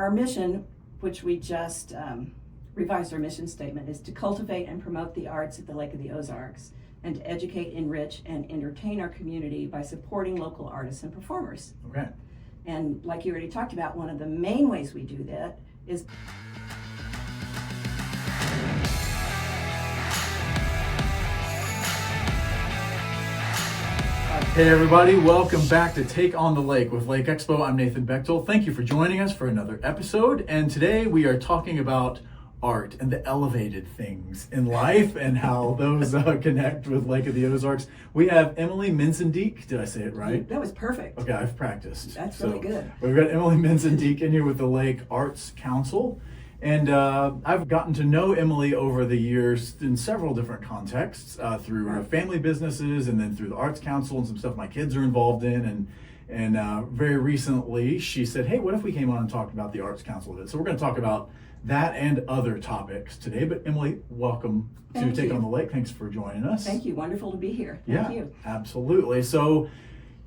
our mission, which we just revised our mission statement, is to cultivate and promote the arts at the Lake of the Ozarks and to educate, enrich, and entertain our community by supporting local artists and performers. Okay. And like you already talked about, one of the main ways we do that is Hey everybody, welcome back to Take on the Lake with Lake Expo. I'm Nathan Bechtold. Thank you for joining us for another episode. And today we are talking about art and the elevated things in life and how those connect with Lake of the Ozarks. We have Emily Mensendiek. Did I say it right? That was perfect. Okay, I've practiced. That's really good. We've got Emily Mensendiek in here with the Lake Arts Council. And I've gotten to know Emily over the years in several different contexts, through her family businesses and then through the Arts Council and some stuff my kids are involved in. And very recently she said, hey, what if we came on and talked about the Arts Council a bit? So we're going to talk about that and other topics today. But Emily, welcome to Take on the Lake. Thanks for joining us. Thank you. Wonderful to be here. Thank you. Absolutely. So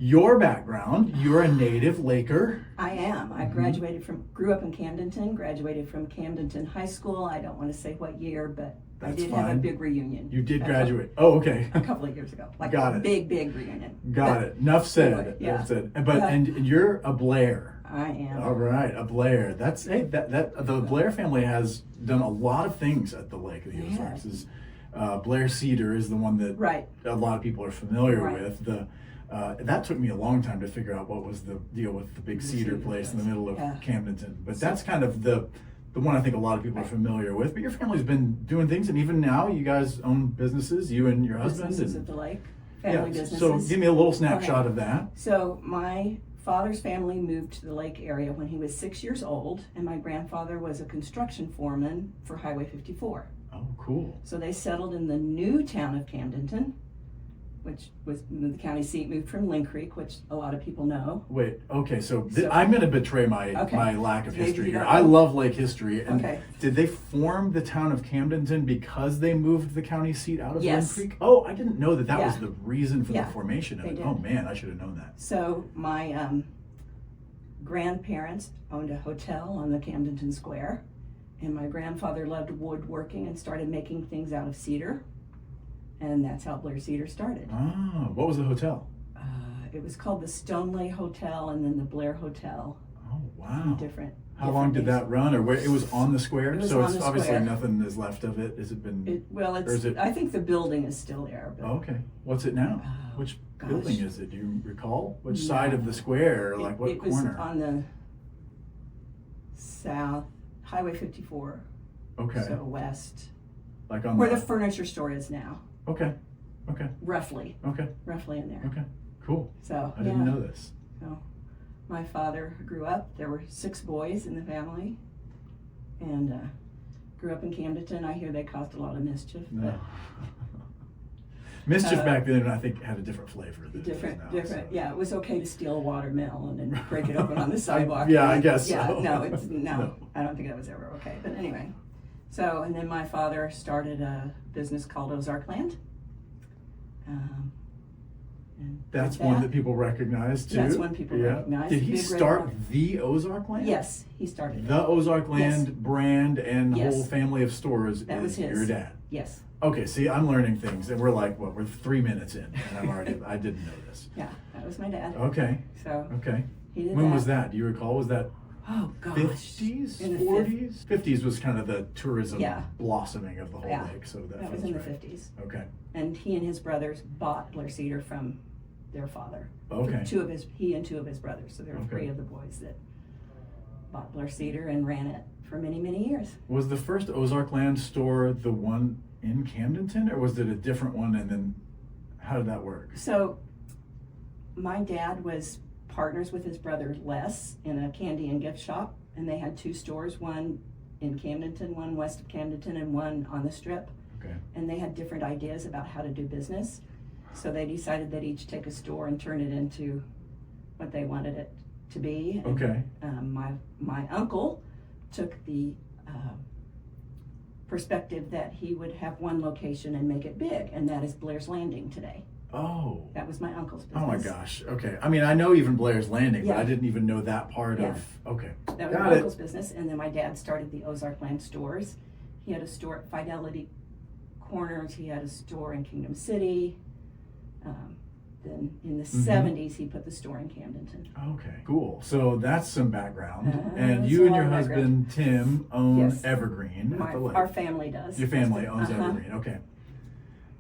your background, you're a native Laker. I am. I grew up in Camdenton, graduated from Camdenton High School. I don't want to say what year, but I did have a big reunion. You did graduate. Oh, okay. A couple of years ago. Like Got a it. big reunion. Got it. Enough said. Anyway, yeah. Enough said. But and you're a Blair. I am. All right, a Blair. That's the Blair family has done a lot of things at the Lake of the Ozarks. Blair Cedar is the one that a lot of people are familiar with. That took me a long time to figure out what was the deal with the big cedar place in the middle of Camdenton. But that's kind of the one I think a lot of people are familiar with. But your family's been doing things, and even now you guys own businesses, you and your husband. Businesses at the lake, family businesses. So give me a little snapshot of that. So my father's family moved to the lake area when he was 6 years old, and my grandfather was a construction foreman for Highway 54. Oh, cool. So they settled in the new town of Camdenton, which was the county seat, moved from Lynn Creek, which a lot of people know. Wait, okay, so I'm going to betray my lack of history here. I love lake history. And did they form the town of Camdenton because they moved the county seat out of Lynn Creek? Oh, I didn't know that was the reason for the formation of it. Oh man, I should have known that. So my grandparents owned a hotel on the Camdenton Square, and my grandfather loved woodworking and started making things out of cedar. And that's how Blair Cedar started. Oh, what was the hotel? It was called the Stoneleigh Hotel and then the Blair Hotel. Oh, wow. How long did that run? Or where it was on the square? It was so on it's the obviously square. Nothing is left of it. Has it been? I think the building is still there. But, okay. What's it now? Which building is it? Do you recall? Which side of the square? Or what it corner? It was on the south, Highway 54. Okay. So west. Like on where the furniture store is now. Okay. Roughly. Okay. Roughly in there. Okay. Cool. So I didn't know this. So my father grew up. There were 6 boys in the family, and grew up in Camdenton. I hear they caused a lot of mischief. No. Mischief back then, I think, had a different flavor. Than different. So. Yeah, it was okay to steal a watermelon and break it open on the sidewalk. I guess yeah, so. No, I don't think that was ever okay. But anyway. So, and then my father started a businks called Ozark Land. That's one that people recognize too. That's one people recognize. Did he start the Ozark Land? Yes, he started the Ozark Land brand and whole family of stores. That was his. Your dad. Yes. Okay, see, I'm learning things, and we're like, we're 3 minutes in, and I didn't know this. Yeah, that was my dad. Okay. So. Okay. He did when was that? Do you recall? Was that? Oh gosh. 50s, 40s? 50s was kind of the tourism blossoming of the whole lake. So that was in the 50s. Okay. And he and his brothers bought Blair Cedar from their father. Okay. He and 2 of his brothers. So there were 3 of the boys that bought Blair Cedar and ran it for many, many years. Was the first Ozark Land store the one in Camdenton, or was it a different one? And then how did that work? So my dad was partners with his brother Les in a candy and gift shop, and they had 2 stores, one in Camdenton, one west of Camdenton, and one on the Strip. Okay. And they had different ideas about how to do business, so they decided they'd each take a store and turn it into what they wanted it to be. Okay. And, my uncle took the perspective that he would have one location and make it big, and that is Blair's Landing today. Oh. That was my uncle's business. Oh my gosh. Okay. I mean, I know even Blair's Landing, but Yeah. I didn't even know that part Yeah. of. Okay. That was Got my it. uncle's business, and then my dad started the Ozark Land stores. He had a store at Fidelity Corners. He had a store in Kingdom City. Then in the Mhm. 70s, he put the store in Camdenton. Okay. Cool. So that's some background. And That's you a and lot your of background. husband Tim own Yes. Evergreen at the lake. Our family does. Your family owns Uh-huh. Evergreen. Okay.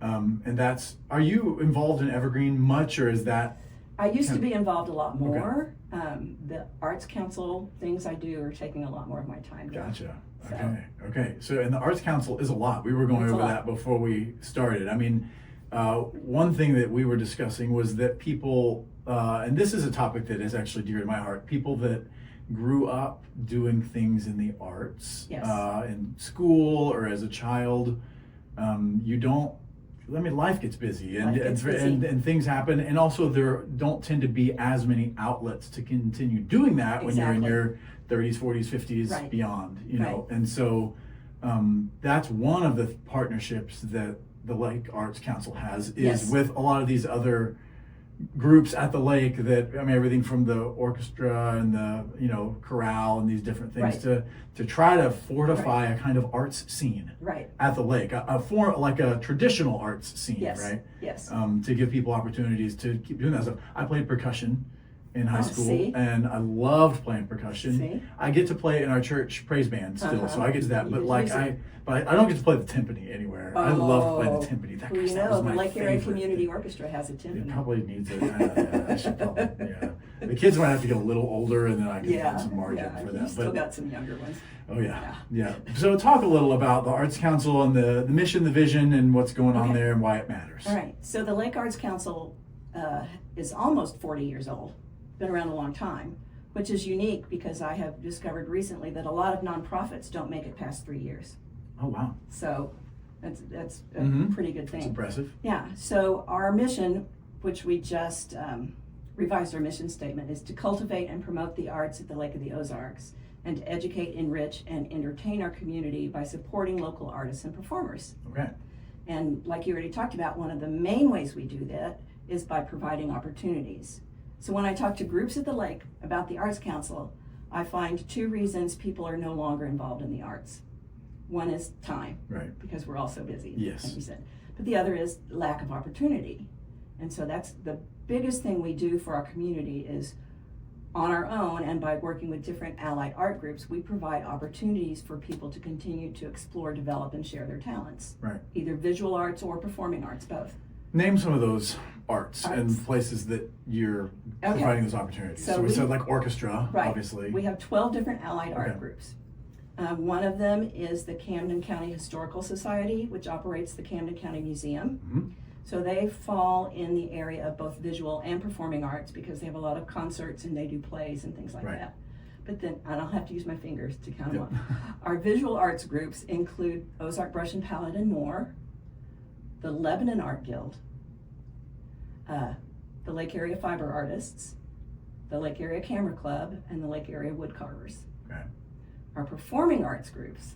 And that's. Are you involved in Evergreen much, or is that? I used to be involved a lot more. The Arts Council things I do are taking a lot more of my time now. Gotcha. So- Okay. Okay. So, and the Arts Council is a lot. We were going It's a over lot. that before we started. I mean, one thing that we were discussing was that people, and this is a topic that is actually dear to my heart, people that grew up doing things in the arts, Yes. In school or as a child, you don't. I mean, life gets busy, and Life gets busy. and things happen, and also there don't tend to be as many outlets to continue doing that when you're in Exactly. your 30s, 40s, 50s, Right. beyond, you know. Right. And so that's one of the partnerships that the Lake Arts Council has is Yes. with a lot of these other groups at the lake that, I mean, everything from the orchestra and the, you know, chorale and these different things Right. to try to fortify a kind of arts scene Right. at the lake, a form like a traditional arts scene, Yes. right? Yes. To give people opportunities to keep doing that stuff. I played percussion in high Oh, school, see? and I loved playing percussion. See? I get to play in our church praise band still, so I get to that. You But get to like use it. but I don't get to play the timpani anywhere. I love playing the Oh, timpani. That, well, you that know, was the my Lake Area favorite. Community Orchestra has a It timpani. probably needs it. I should probably, yeah. The kids might have to get a little older, and then I can Yeah, find some margin yeah, for you that. still But got some younger ones. oh yeah. So talk a little about the Arts Council and the mission, the vision, and what's going on Okay. there, and why it matters. All right, so the Lake Arts Council is almost 40 years old, been around a long time, which is unique because I have discovered recently that a lot of nonprofits don't make it past 3 years. Oh wow, So that's a Mhm. pretty good that's thing. impressive. Yeah, so our mission, which we just revised our mission statement, is to cultivate and promote the arts at the Lake of the Ozarks and to educate, enrich, and entertain our community by supporting local artists and performers. Okay. And like you already talked about, one of the main ways we do that is by providing opportunities. So when I talk to groups at the lake about the Arts Council, I find 2 reasons people are no longer involved in the arts. One is time, Right. because we're all so busy, Yes. like you said. But the other is lack of opportunity. And so that's the biggest thing we do for our community is on our own and by working with different allied art groups, we provide opportunities for people to continue to explore, develop, and share their talents. Right. Either visual arts or performing arts, both. Name some of those arts and Arts. places that you're Okay. providing those opportunities. So So we we- said like orchestra, Right. obviously. We have 12 different allied art Okay. groups. One of them is the Camden County Historical Society, which operates the Camden County Museum. Mhm. So they fall in the area of both visual and performing arts because they have a lot of concerts and they do plays and things like Right. that. But then, and I'll have to use my fingers to count them Yeah. up. Our visual arts groups include Ozark Brush and Palette and more, the Lebanon Art Guild, the Lake Area Fiber Artists, the Lake Area Camera Club, and the Lake Area Woodcarvers. Okay. Our performing arts groups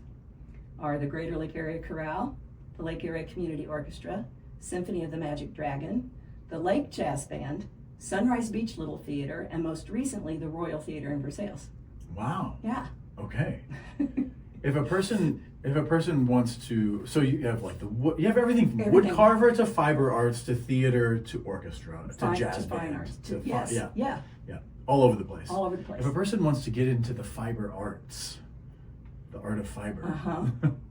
are the Greater Lake Area Chorale, the Lake Area Community Orchestra, Symphony of the Magic Dragon, the Lake Jazz Band, Sunrise Beach Little Theater, and most recently, the Royal Theater in Versailles. Wow. Yeah. Okay. If a person wants to, so you have like you have everything from wood Everything. carver to fiber arts to theater to orchestra to Fine- jazz to fine band arts. to Yes. yeah, all over the place. All over the place. If a person wants to get into the fiber arts, the art of fiber, Uh-huh.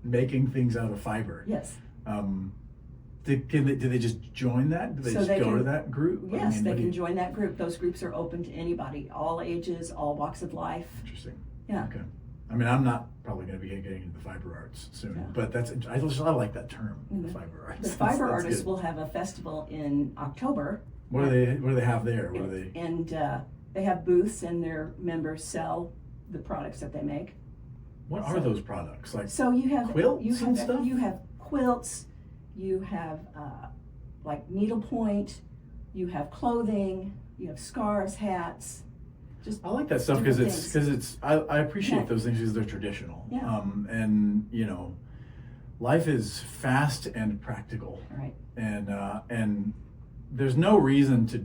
making things out of fiber, Yes. do they just join that? Do they So just they go to can- that group? I Yes, mean, they what do can you- join that group. Those groups are open to anybody, all ages, all walks of life. Interesting. Yeah. Okay. I mean, I'm not probably going to be getting into the fiber arts soon, Yeah. but I like that term, the Mhm. fiber arts. The That's- fiber that's artists good. will have a festival in October. What do they have there? What are they? And they have booths and their members sell the products that they make. What are those products like? So you have Quilts you have and stuff? you have quilts, you have like needlepoint, you have clothing, you have scarves, hats. Just I like that stuff because different it's I appreciate Yeah. those things because they're traditional. Yeah. And you know, life is fast and practical, right. and there's no reason to,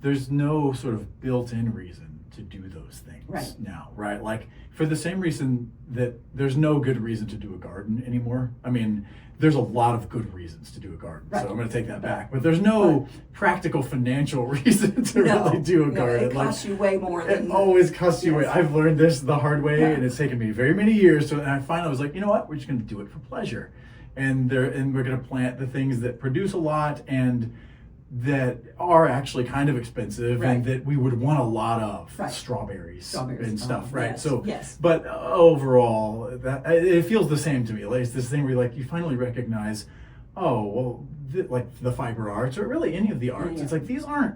there's no sort of built-in reason to do those things Right. now, right? Like for the same reason that there's no good reason to do a garden anymore. I mean, there's a lot of good reasons to do a garden, Right. so I'm going to take that back. But there's no practical financial reason to really do a garden. It costs you way more It than always costs you. Yes. I've learned this the hard way, Yeah. and it's taken me very many years. So, and I finally was like, you know what? We're just going to do it for pleasure, and we're going to plant the things that produce a lot and that are actually kind of expensive, Right. and that we would want a lot of Right. strawberries Strawberries. and stuff, Oh, right? yes, So, yes. but overall, that it feels the same to me. Like it's this thing where you finally recognize, oh well, like the fiber arts or really any of the arts. Yeah. It's like these aren't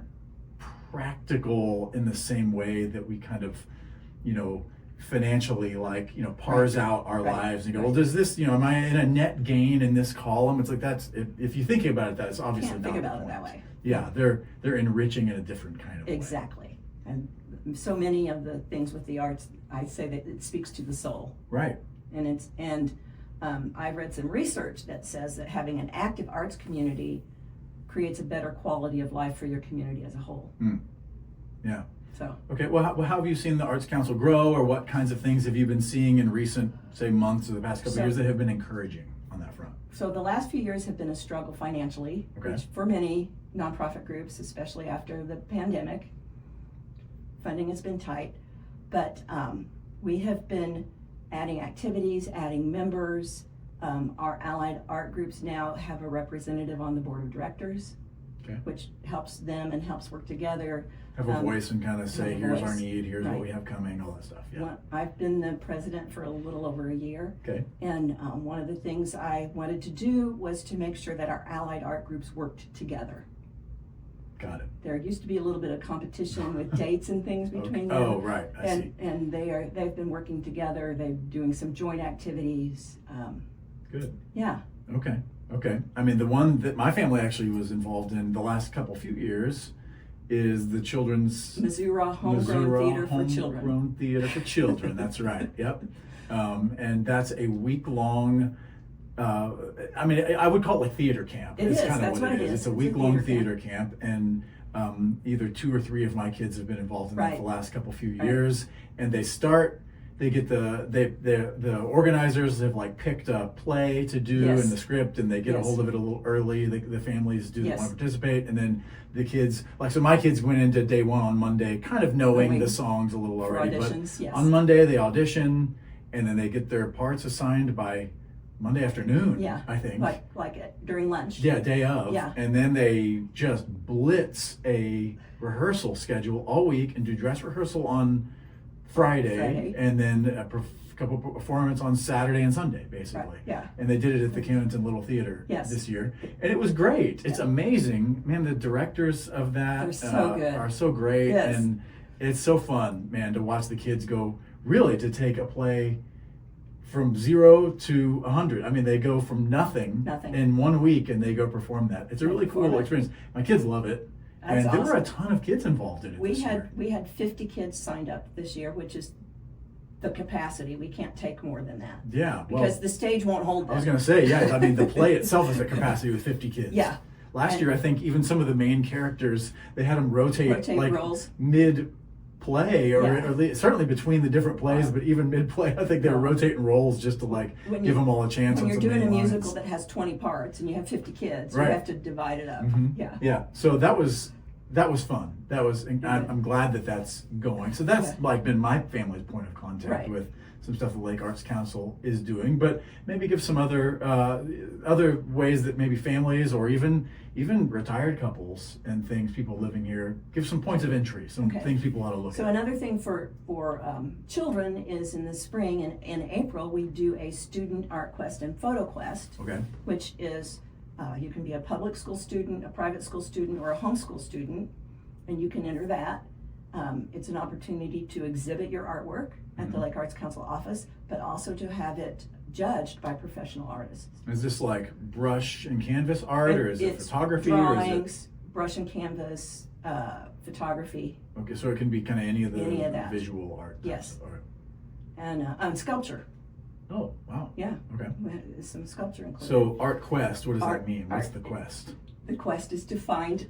practical in the same way that we kind of, financially parse out our Right. lives and go, Right. well, does this, am I in a net gain in this column? It's like that's if you're thinking about it, that's obviously Can't not think the about it that point. way. Yeah, they're enriching in a different kind of way. Exactly. And so many of the things with the arts, I say that it speaks to the soul. Right. And I've read some research that says that having an active arts community creates a better quality of life for your community as a whole. Yeah. So Okay. Well, how have you seen the Arts Council grow, or what kinds of things have you been seeing in recent, say, months or the past couple of years that have been encouraging on that front? So the last few years have been a struggle financially, Okay. which for many nonprofit groups, especially after the pandemic, funding has been tight. But we have been adding activities, adding members. Our allied art groups now have a representative on the board of directors, Okay. which helps them and helps work together. Have a voice and kind of say, have a here's our voice. need, here's what Right. we have coming, all that stuff. Yeah. I've been the president for a little over a year. Okay. And one of the things I wanted to do was to make sure that our allied art groups worked together. Got it. There used to be a little bit of competition with dates and things between Okay. them. Oh, right. I see. And they've been working together. They're doing some joint activities. Good. Yeah. Okay. Okay. I mean, the one that my family actually was involved in the last few years is the children's Missouri Homegrown Theater for Children. Homegrown Theater for Children. That's right. Yep. And that's a week-long. I would call it like theater camp. It It's is. kind of That's what what it it is. is. It's a It's a week-long theater theater camp, and either 2 or 3 of my kids have been involved in that Right. the last few Right. years. And they get the organizers have picked a play to do Yes. in the script, and they get a Yes. hold of it a little early. The families do Yes. want to participate, and then the kids so my kids went into day one on Monday kind of knowing the songs a little For already, auditions, but yes. on Monday they audition, and then they get their parts assigned by Monday afternoon. Yeah. I think. During lunch. Yeah, day of. Yeah. And then they just blitz a rehearsal schedule all week and do dress rehearsal on Friday. And then a couple performance on Saturday and Sunday, basically. Right, yeah. And they did it at the Kennington Little Theater Yes. this year. And it was great. It's amazing. Man, the directors of that They're so good. are so great. Yes. And it's so fun, man, to watch the kids go, really, to take a play from 0 to 100. I mean, they go from nothing in 1 week and they go perform that. It's a really cool experience. My kids love it. That's and there were a awesome. ton of kids involved in it this year. We had 50 kids signed up this year, which is the capacity. We can't take more than that. Yeah, well, Because the stage won't hold them. I was going to say, yeah, I mean, the play itself is a capacity with 50 kids. Yeah. Last year, I think even some of the main characters, they had them rotate roles. mid-play, or Yeah. at least, certainly between the different plays, but even mid-play, I think they were rotating roles just to give them all a chance. When on you're some doing a main musical lines. that has 20 parts and you have 50 kids, Right. you have to divide it up. Mhm. Yeah. Yeah. So that was fun. I'm glad that that's going. So that's been my family's point of contact Right. with some stuff the Lake Arts Council is doing, but maybe give some other ways that maybe families or even retired couples and things, people living here, give some points of entry, some things people ought to look So at. another thing for children is in the spring and in April, we do a student art quest and photo quest, Okay. which is you can be a public school student, a private school student, or a homeschool student, and you can enter that. It's an opportunity to exhibit your artwork at the Lake Arts Council office, but also to have it judged by professional artists. Is this like brush and canvas art, or is it It's photography, drawings, brush and canvas, photography, or is it? Okay, so it can be kind of any of that. visual art. Yes. Types of art. and sculpture. Oh, wow. Yeah. Okay. There's some sculpture included. So Art Quest, what does Art- that mean? What's art- the quest? The quest is to find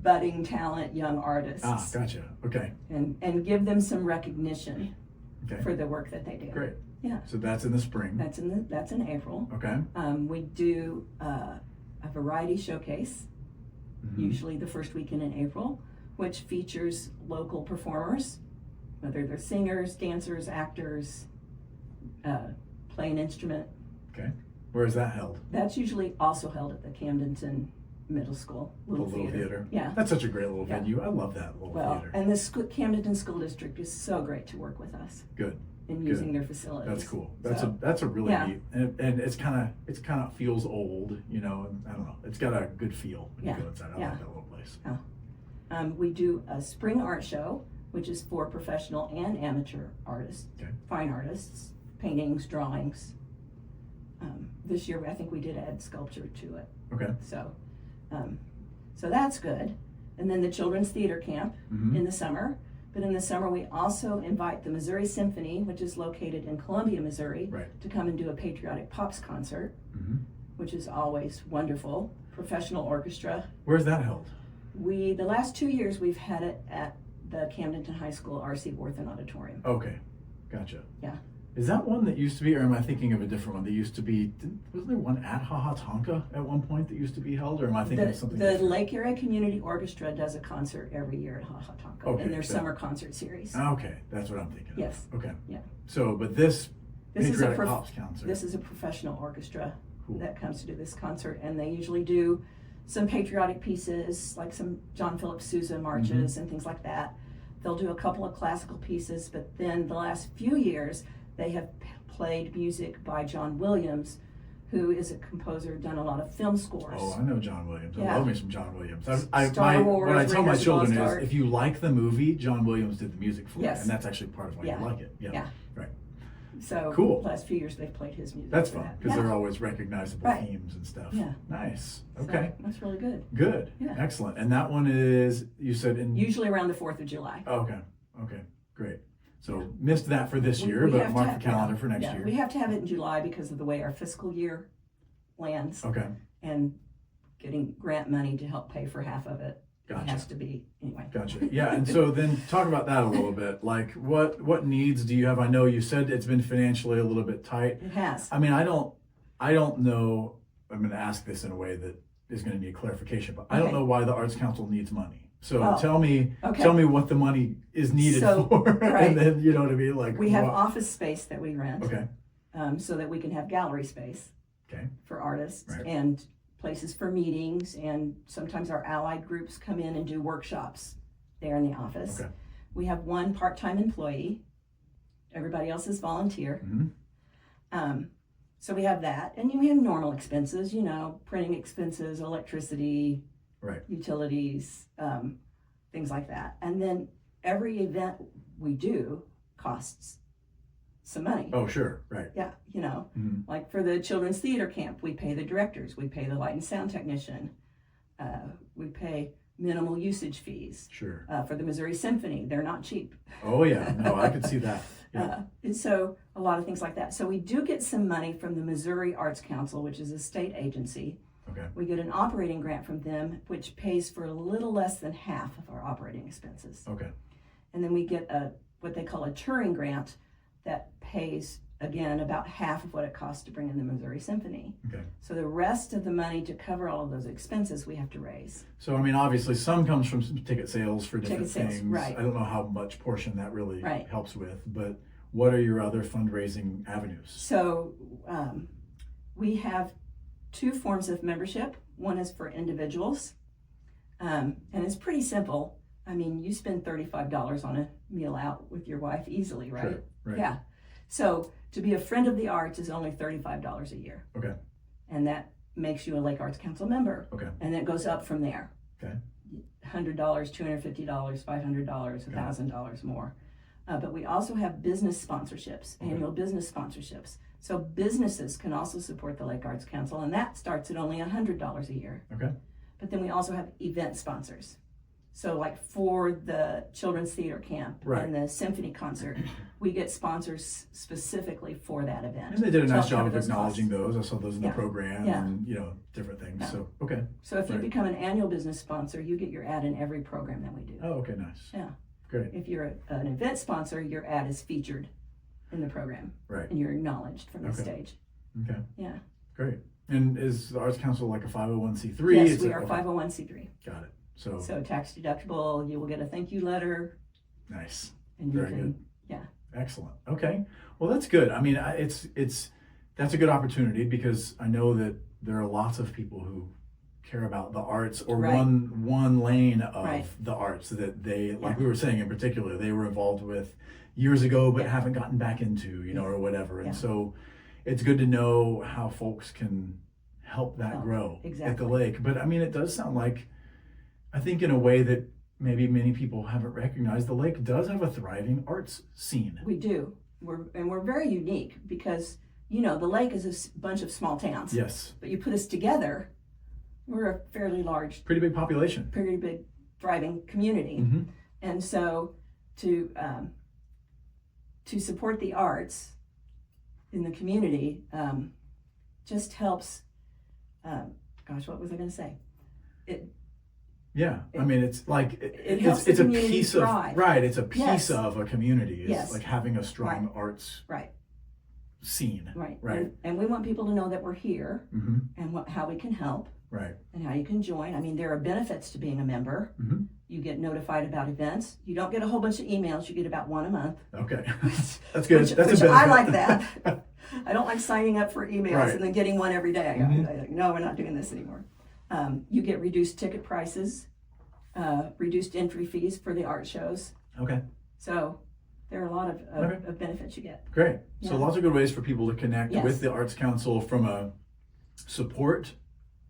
budding talent, young artists. Ah, gotcha. Okay. And give them some recognition Okay. for the work that they do. Great. Yeah. So that's in the spring. That's in April. Okay. We do a variety showcase, Mhm. usually the first weekend in April, which features local performers, whether they're singers, dancers, actors, play an instrument. Okay. Where is that held? That's usually also held at the Camdenton Middle School The little theater. Yeah. That's such a great little Yeah. venue. I love that little Well, theater. and the Camdenton School District is so great to work with us Good. in Good. using their facilities. That's cool. So, That's a really yeah. neat, and it's kind of feels old, you know. And I don't know. It's got a good feel when Yeah. you go inside. I Yeah. love that little place. we do a spring art show, which is for professional and amateur artists, Okay. fine artists, paintings, drawings. This year, I think we did add sculpture to it. Okay. So that's good. And then the Children's Theater Camp Mhm. in the summer. But in the summer, we also invite the Missouri Symphony, which is located in Columbia, Missouri, Right. to come and do a patriotic pops concert, Hmm. which is always wonderful. Professional orchestra. Where's that held? The last 2 years, we've had it at the Camdenton High School R.C. Worthen Auditorium. Okay. Gotcha. Yeah. Is that one that used to be, or am I thinking of a different one? That used to be, wasn't there one at Tonka at one point that used to be held, or am I thinking of something The different? Lake Area Community Orchestra does a concert every year at Tonka Okay, in their so- summer concert series. Okay, that's what I'm thinking of. Yes. Okay. Yeah. So, but this This is a patriotic prof- pops concert. This is a professional orchestra Cool. that comes to do this concert, and they usually do some patriotic pieces, like some John Philip Sousa marches Mm-hmm. and things like that. They'll do a couple of classical pieces, but then the last few years, they have played music by John Williams, who is a composer, done a lot of film scores. Oh, I know John Williams. I Yeah. love me some John Williams. Star What I Wars, tell my Raiders of the children Lost is, Ark. if you like the movie, John Williams did the music for Yes. it, and that's actually part of why Yeah. you like it. Yeah. Yeah. Right. So Cool. the last few years, they've played his music. That's for fun that. because Yeah. they're always recognizable Right. themes and stuff. Yeah. Nice. So Okay. that's really good. Good. Yeah. Excellent. And that one is, you said in. Usually around the 4th of July. Oh, okay. Okay. Great. So missed that for this year, We but have mark to the have- calendar yeah, for next yeah, year. We have to have it in July because of the way our fiscal year lands Okay. and getting grant money to help pay for half of it. Gotcha. It has to be, anyway. Gotcha. Yeah, and so then talk about that a little bit. Like, what needs do you have? I know you said it's been financially a little bit tight. It has. I mean, I don't know. I'm going to ask this in a way that is going to need clarification, but I don't Okay. know why the Arts Council needs money. So Oh, tell me okay. what the money is needed So, for, right. and then you know what I mean. Like We have what- office space that we rent Okay. so that we can have gallery space Okay. for artists Right. and places for meetings, and sometimes our allied groups come in and do workshops there in the office. Okay. We have one part-time employee. Everybody else is volunteer. Hmm. So we have that, and we have normal expenses, printing expenses, electricity, Right. utilities, things like that. And then every event we do costs some money. Oh, sure. Right. Yeah, Mhm. like for the children's theater camp, we pay the directors, we pay the light and sound technician, we pay minimal usage fees. Sure. For the Missouri Symphony, they're not cheap. Oh yeah. No, I could see that. Yeah. And so a lot of things like that. So we do get some money from the Missouri Arts Council, which is a state agency. Okay. We get an operating grant from them, which pays for a little less than half of our operating expenses. Okay. And then we get what they call a touring grant that pays, again, about half of what it costs to bring in the Missouri Symphony. Okay. So the rest of the money to cover all of those expenses we have to raise. So I mean, obviously, some comes from some ticket sales for different Ticket sales, things. right. I don't know how much portion that really Right. helps with, but what are your other fundraising avenues? So we have 2 forms of membership. One is for individuals, and it's pretty simple. I mean, you spend $35 on a meal out with your wife easily, right? Sure. Right. Yeah. So to be a friend of the arts is only $35 a year, Okay. and that makes you a Lake Arts Council member. Okay. And it goes up from there. Okay. $100, $250, $500, $1,000 more. But we also have business sponsorships, Okay. annual business sponsorships. So businesses can also support the Lake Arts Council, and that starts at only $100 a year. Okay. But then we also have event sponsors. So like for the children's theater camp Right. and the symphony concert, we get sponsors specifically for that event. And they did a to nice help job cover of those acknowledging costs. those. I saw those in the Yeah. program Yeah. and, different things. Yeah. So, okay. So if you Right. become an annual business sponsor, you get your ad in every program that we do. Oh, okay, nice. Yeah. Great. If you're an event sponsor, your ad is featured in the program Right. and you're acknowledged from the Okay. stage. Okay. Yeah. Great. And is the Arts Council like a 501c3? Yes, It's we a- are okay. 501c3. Got it. So, So tax deductible, you will get a thank you letter nice. and you Very can, good. yeah. Excellent. Okay. Well, that's good. I mean, that's a good opportunity because I know that there are lots of people who care about the arts or Right. one lane of Right. the arts that they, like Yeah. we were saying in particular, they were involved with years ago but Yeah. haven't gotten back into, Yeah. or whatever. And Yeah. so it's good to know how folks can help that Help. grow at Exactly. the lake. But I mean, it does sound like, I think in a way that maybe many people haven't recognized, the lake does have a thriving arts scene. We do. We're very unique because, the lake is a bunch of small towns. Yes. But you put us together, we're a fairly large, Pretty big population. pretty big, thriving community. Mm-hmm. And so to support the arts in the community just helps, what was I going to say? Yeah, I mean, it's like helps it's the a community piece thrive. of right. It's a piece Yes. of a community. It's Yes. like having a strong Right. arts Right, scene. right. Right. And we want people to know that we're here Mm-hmm. and how we can help Right. and how you can join. I mean, there are benefits to being a member. Mm-hmm. You get notified about events. You don't get a whole bunch of emails. You get about one a month. Okay, that's good. Which, That's which a benefit. I like that. I don't like signing up for emails Right. and then getting one every day. Mhm. I like, no, we're not doing this anymore. You get reduced ticket prices, reduced entry fees for the art shows. Okay, So there are a lot of Okay. benefits you get. great. So Yeah. lots of good ways for people to connect Yes. with the Arts Council from a support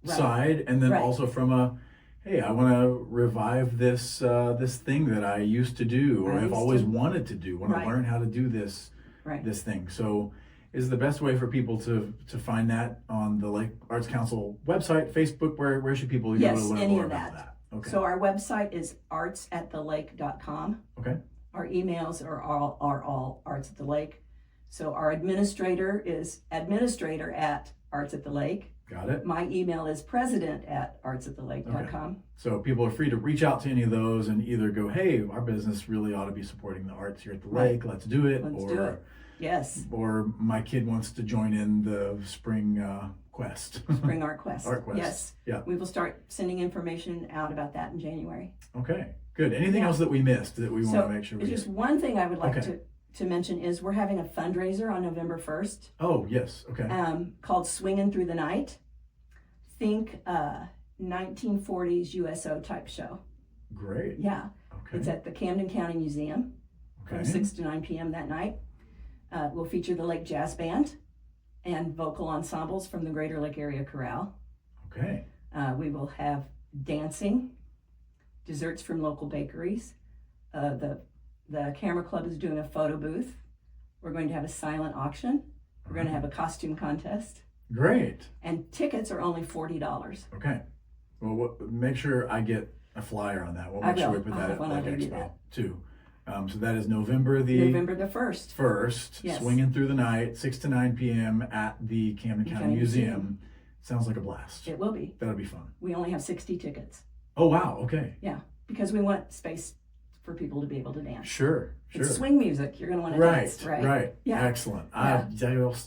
Right. side, and then Right. also from a, hey, I want to revive this this thing that I used to do or I have used always to. wanted to do. Want Right. to learn how to do this Right. this thing. So is the best way for people to find that on the Lake Arts Council website, Facebook? Where should people go Yes, to learn any more of about that. that? Okay. So our website is artsathelake.com. Okay. Our emails are all Arts at the Lake. So our administrator is administrator@artsathelake. Got it. My email is president@artsathelake.com. So people are free to reach out to any of those and either go, hey, our business really ought to be supporting the arts here at the Right. lake. Let's do it. Let's or do it. Yes, or my kid wants to join in the spring quest. Spring Art Quest. Art Quest. Yes. Yeah. We will start sending information out about that in January. Okay. Good. Anything Yeah. else that we missed that we want So to make sure we just get? one thing I would like Okay. to mention is we're having a fundraiser on November 1st Oh, yes. Okay. called Swingin' Through the Night. Think 1940s USO type show. Great. Yeah. Okay. It's at the Camden County Museum from Okay. 6 to 9 p.m. that night. We'll feature the Lake Jazz Band and vocal ensembles from the Greater Lake Area Chorale. Okay. We will have dancing, desserts from local bakeries. The Camera Club is doing a photo booth. We're going to have a silent auction. We're going to have a costume contest. Great. And tickets are only $40. Okay. Well, make sure I get a flyer on that. We'll I make sure will. we put I'll that have at one. Lake I'll give you Expo that. too. So that is November the November the 1st. 1st, Yes. swinging through the night, 6 to 9 p.m. at the Camden County County Museum. Museum. Sounds like a blast. It will be. That'll be fun. We only have 60 tickets. Oh, wow. Okay. Yeah, because we want space for people to be able to dance. Sure. Sure. It's swing music. You're going to want to Right. dance, right? Right. Yeah. Excellent. Yeah.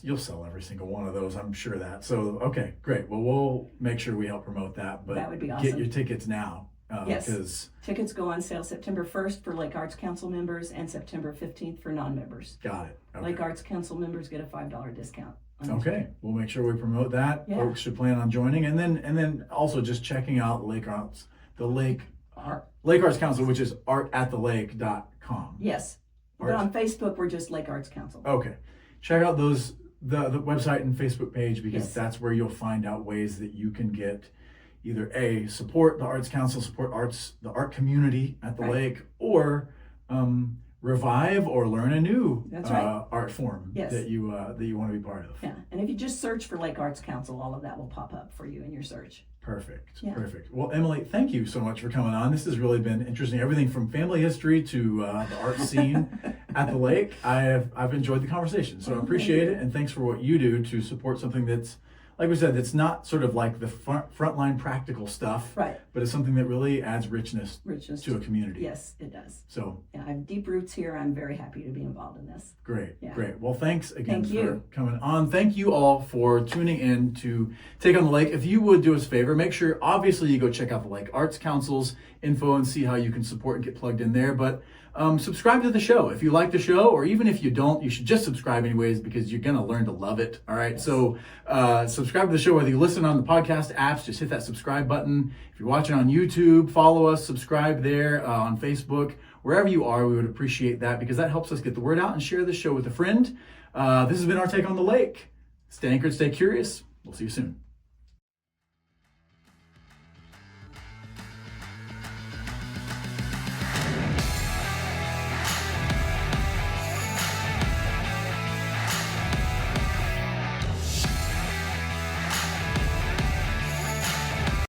You'll sell every single one of those. I'm sure of that. So, okay, great. Well, we'll make sure we help promote that. But That would be get awesome. your tickets now. Yes. Because Tickets go on sale September 1st for Lake Arts Council members and September 15th for non-members. got it. Okay. Lake Arts Council members get a $5 discount. on Okay, we'll make sure we promote that. Yeah. Folks should plan on joining, and then also just checking out Lake Arts, the Lake Arts Council, which is artathelake.com. Yes, but Art- on Facebook we're just Lake Arts Council. Okay, check out the website and Facebook page because Yes. that's where you'll find out ways that you can get either support the Arts Council, support the art community at the Right. lake, or revive or learn a new That's right. art form Yes. that you want to be part of. Yeah, and if you just search for Lake Arts Council, all of that will pop up for you in your search. Perfect. Yeah. Perfect. Well, Emily, thank you so much for coming on. This has really been interesting. Everything from family history to the art scene at the lake. I've enjoyed the conversation, so I appreciate it, and thanks for what you do to support something that's, like we said, that's not sort of like the frontline practical stuff, Right. but it's something that really adds richness to a community. Yes, it does. So Yeah, I have deep roots here. I'm very happy to be involved in this. great, Yeah. great. Well, thanks again Thank for you. coming on. Thank you all for tuning in to Take on the Lake. If you would do us a favor, make sure, obviously, you go check out the Lake Arts Council's info and see how you can support and get plugged in there. But subscribe to the show. If you like the show, or even if you don't, you should just subscribe anyways, because you're going to learn to love it. All right. Yes. So subscribe to the show, whether you listen on the podcast apps, just hit that subscribe button. If you're watching on YouTube, follow us, subscribe there on Facebook. Wherever you are, we would appreciate that, because that helps us get the word out and share this show with a friend. This has been our Take on the Lake. Stay anchored, stay curious. We'll see you soon.